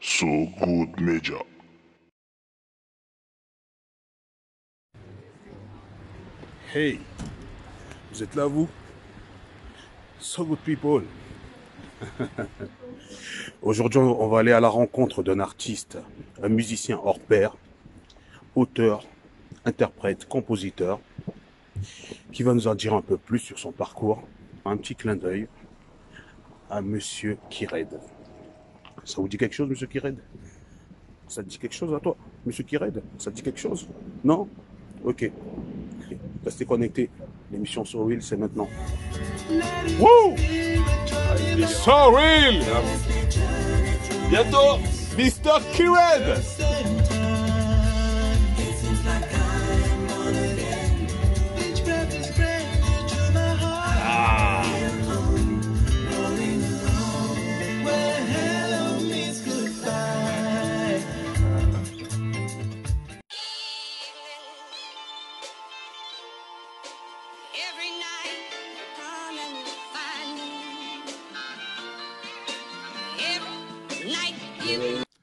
So Good Media. Hey, vous êtes là, vous? So good people. Aujourd'hui, on va aller à la rencontre d'un artiste, un musicien hors pair, auteur, interprète, compositeur, qui va nous en dire un peu plus sur son parcours. Un petit clin d'œil à Monsieur Kired. Ça vous dit quelque chose, Monsieur Kired? Ça te dit quelque chose à toi, Monsieur Kired? Ça te dit quelque chose? Non? Ok. Restez connectés. L'émission So Real, c'est maintenant. Wouh! So Real! Bientôt, Mr. Kired!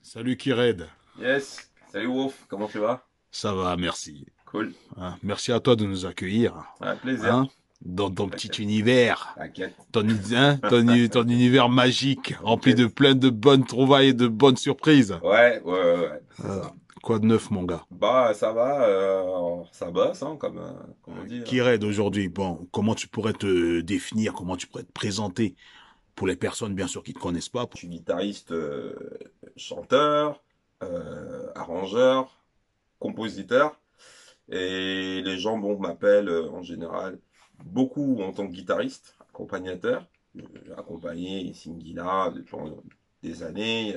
Salut Kired. Yes, salut Wolf, comment tu vas? Ça va, merci. Cool, Hein, merci à toi de nous accueillir. ouais, plaisir. Hein, dans ton petit univers. T'inquiète. Ton univers magique, rempli de plein de bonnes trouvailles et de bonnes surprises. Ouais, c'est Euh, ça. quoi de neuf, mon gars? Bah, ça va, ça bosse, hein, comme on dit. Kired, aujourd'hui, bon, comment tu pourrais te définir, comment tu pourrais te présenter pour les personnes, bien sûr, qui ne te connaissent pas? Je suis guitariste, chanteur, arrangeur, compositeur, et les gens, bon, m'appellent en général beaucoup en tant que guitariste, accompagnateur. J'ai accompagné Singila pendant des années,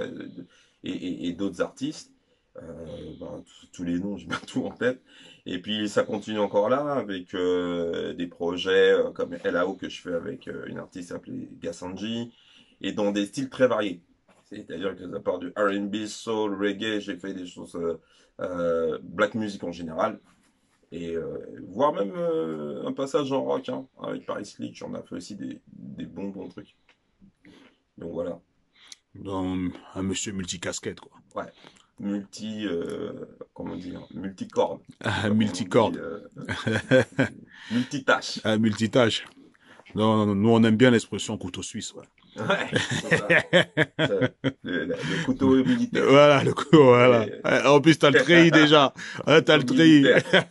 et d'autres artistes. Ben, tous les noms, j'ai pas tout en tête. Et puis ça continue encore là avec des projets comme LAO que je fais avec une artiste appelée Gassanji et dans des styles très variés. C'est-à-dire que ça part du R&B, soul, reggae, j'ai fait des choses black music en général et voire même un passage en rock hein, avec Paris Slick, j'en ai fait aussi des bons trucs. Donc voilà. Dans un monsieur multicasquette, quoi. Ouais. Comment dire, multicorde. Je sais Un pas comment on dit, multicorde. multitâche. Un multitâche. Non, nous, on aime bien l'expression couteau suisse, ouais. Ouais, c'est ça. Le couteau militaire. Voilà, voilà. Et- En plus, t'as le treillis déjà. T'as le couteau treillis. militaire.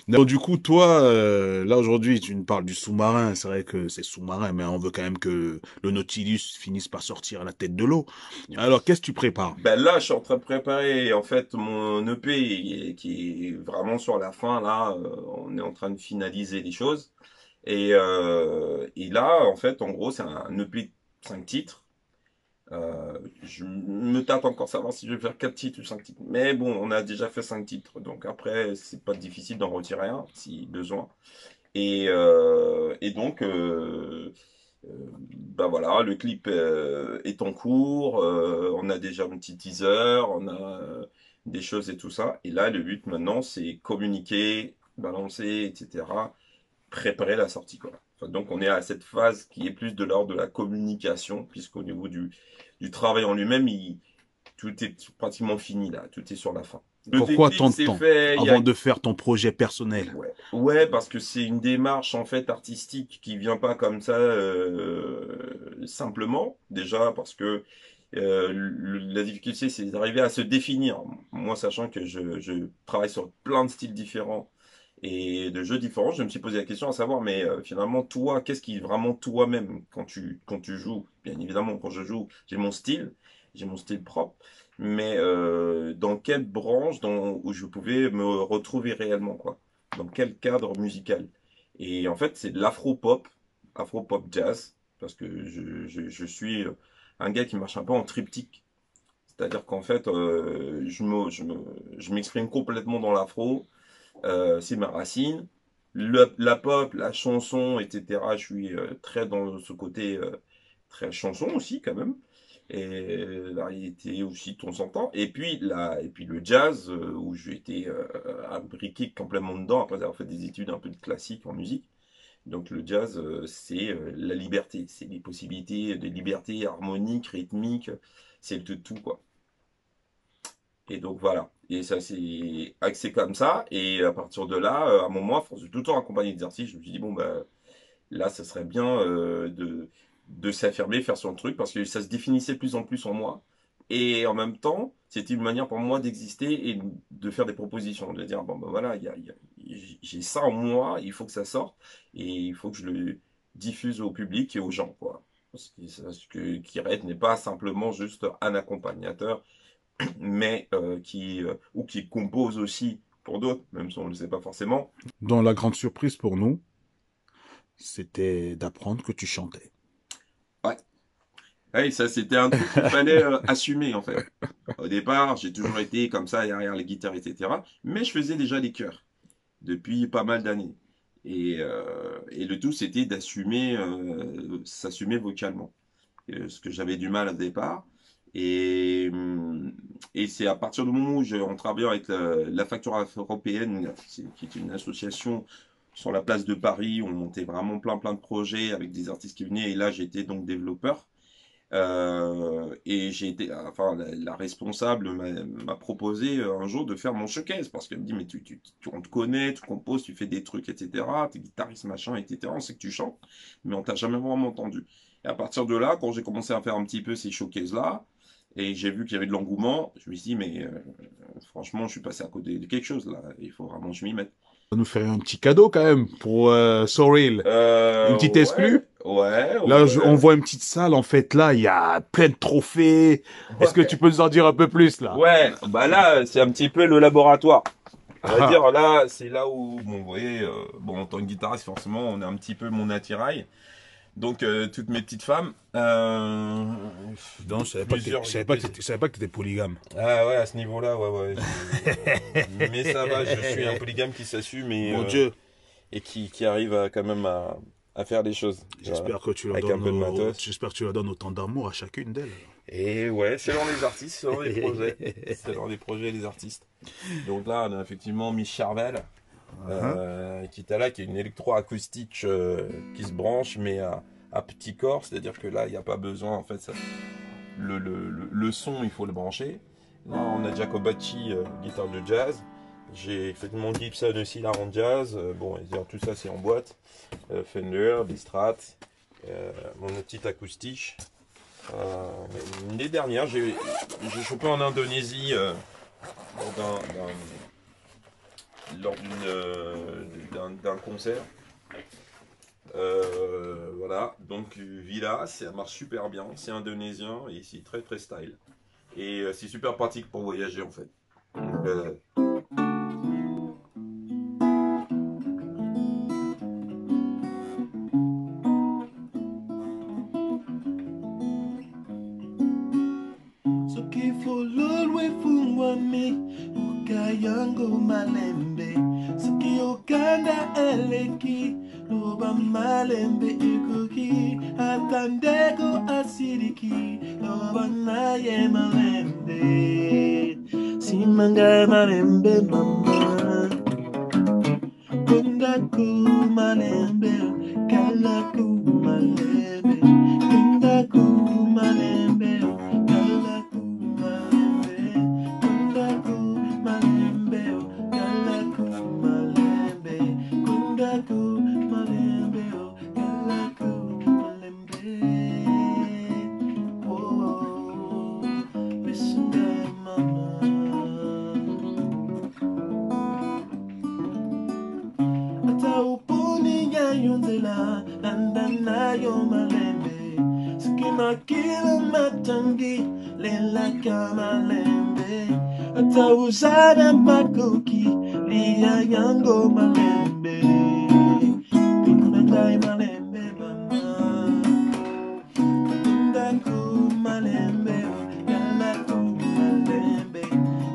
Donc, du coup, toi, là, aujourd'hui, tu nous parles du sous-marin. C'est vrai que c'est sous-marin, mais on veut quand même que le Nautilus finisse par sortir à la tête de l'eau. Alors, qu'est-ce que tu prépares? Ben là, je suis en train de préparer en fait mon EP qui est vraiment sur la fin. Là, on est en train de finaliser les choses. Et là, en fait, en gros, c'est un EP de 5 titres. Je me tâte encore à savoir si je vais faire 4 titres ou 5 titres. Mais bon, on a déjà fait 5 titres. Donc après, c'est pas difficile d'en retirer un si besoin. Et donc, ben voilà, le clip est en cours. On a déjà un petit teaser. On a des choses et tout ça. Et là, le but maintenant, c'est communiquer, balancer, etc. Préparer la sortie, quoi. Enfin, donc on est à cette phase qui est plus de l'ordre de la communication, puisqu'au niveau du travail en lui-même, tout est pratiquement fini là, tout est sur la fin. Le Pourquoi technique tant de c'est temps fait, avant de faire ton projet personnel? ouais, parce que c'est une démarche en fait artistique qui vient pas comme ça simplement. Déjà parce que la difficulté c'est d'arriver à se définir. Moi, sachant que je travaille sur plein de styles différents et de jeux différents, je me suis posé la question à savoir, mais finalement, toi, qu'est-ce qui est vraiment toi-même quand tu joues? Bien évidemment, quand je joue, j'ai mon style propre, mais dans quelle branche où je pouvais me retrouver réellement, quoi? Dans quel cadre musical? Et en fait, c'est de l'afro-pop, afro-pop jazz, parce que je suis un gars qui marche un peu en triptyque. C'est-à-dire qu'en fait, je m'exprime complètement dans l'afro, c'est ma racine. La pop, la chanson, etc. Je suis très dans ce côté très chanson aussi quand même. Et la variété aussi de temps en temps. Et puis le jazz où j'ai été imbriqué complètement dedans après avoir fait des études un peu de classique en musique. Donc le jazz, c'est la liberté, c'est les possibilités de liberté harmonique, rythmique, c'est le tout, quoi. Et donc voilà. Et ça c'est axé comme ça. Et à partir de là, à un moment, à force de tout le temps accompagner d'exercices, je me suis dit, bon, bah, là, ça serait bien de s'affirmer, faire son truc, parce que ça se définissait de plus en plus en moi. Et en même temps, c'était une manière pour moi d'exister et de faire des propositions, de dire, bon, ben voilà, j'ai ça en moi, il faut que ça sorte, et il faut que je le diffuse au public et aux gens, quoi. Parce que Kiret n'est pas simplement juste un accompagnateur, mais ou qui compose aussi pour d'autres, même si on ne le sait pas forcément. Dans la grande surprise pour nous, c'était d'apprendre que tu chantais. Ouais. Ouais, ça c'était un truc qu'il fallait assumer en fait. Au départ, j'ai toujours été comme ça derrière les guitares, etc. Mais je faisais déjà des chœurs depuis pas mal d'années. Et le tout, c'était d'assumer, s'assumer vocalement. Ce que j'avais du mal au départ. Et, hum, et c'est à partir du moment où on travaille avec la Facture européenne, qui est une association sur la place de Paris, on montait vraiment plein de projets avec des artistes qui venaient. Et là, j'étais donc développeur. Et j'ai été, enfin, la responsable m'a proposé un jour de faire mon showcase parce qu'elle me dit, mais on te connaît, tu composes, tu fais des trucs, etc. T'es guitariste, machin, etc. On sait que tu chantes, mais on t'a jamais vraiment entendu. Et à partir de là, quand j'ai commencé à faire un petit peu ces showcases-là, et j'ai vu qu'il y avait de l'engouement, je me suis dit, mais franchement, je suis passé à côté de quelque chose là. Il faut vraiment que je m'y mette. Ça nous ferait un petit cadeau quand même pour Soril. Une petite exclue. Là, on Ouais. voit une petite salle. En fait, là, il y a plein de trophées. Est-ce que tu peux nous en dire un peu plus là? Ouais, bah là, c'est un petit peu le laboratoire. On va Ah, dire là, c'est là où, bon, vous voyez, bon, en tant que guitariste, forcément, on est un petit peu mon attirail. Donc, toutes mes petites femmes, donc, plusieurs. je savais pas que t'étais polygame. Ah ouais, à ce niveau-là, ouais. Mais ça va, je suis un polygame qui s'assume Mon Dieu. et qui arrive quand même à faire des choses. Voilà. Avec un peu de matos. J'espère que tu leur donnes autant d'amour à chacune d'elles. Et ouais, selon les artistes, selon les projets. Selon les projets et les artistes. Donc là, on a effectivement Miss Charvel. Qui est là, qui est une électroacoustique qui se branche, mais à petit corps, c'est-à-dire que là, il n'y a pas besoin, en fait, le son, il faut le brancher. Là, on a Jacobacci, guitare de jazz. J'ai fait mon Gibson aussi, là, en jazz. Bon, tout ça, c'est en boîte. Fender, des Strat, mon petite acoustique. Les dernières, j'ai chopé en Indonésie lors d'un concert. Voilà, donc Villa, ça marche super bien, c'est indonésien et c'est très style. Et c'est super pratique pour voyager en fait. Donc, Sokifululwe fungwami ukayango malembe Soki okanda eleki loba malembe ikuki Atandego asiriki loba naye malembe Simanga malembe mama Kundaku malembe Kalaku malembe Kundaku malembe Kalaku malembe Kundaku malembe Kalaku malembe Kundaku malembe Kalaku malembe Oh, listen mama Ataupuni nyayunzela Nandana yo malembe Sikima kila matangi Lela kamalembe Atauzana makuki Lia yango malembe Kunandai malembe mama Kundaku malembe Kalaku malembe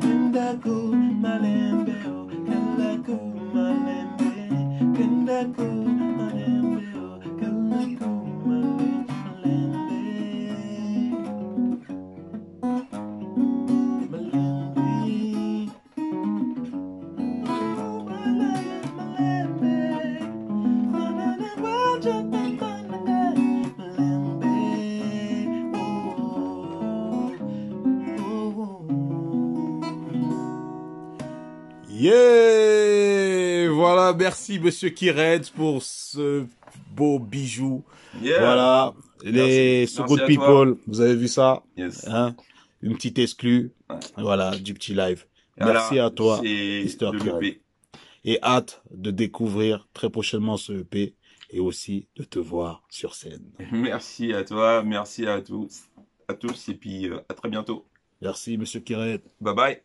Kundaku malembe Kalaku malembe Kundaku malembe Kalaku malembe Malembe Yeah! Voilà, merci Monsieur Kired pour ce beau bijou. Yeah. Voilà, les Merci. So Merci Good à People, vous avez vu ça? Yes. Hein? Une petite exclue. Ouais. Voilà, du petit live. Voilà, Merci à toi, c'est Mr. de Kired. l'EP. Et hâte de découvrir très prochainement ce EP et aussi de te voir sur scène. Merci à toi, merci à tous, et puis à très bientôt. Merci Monsieur Kired. Bye bye.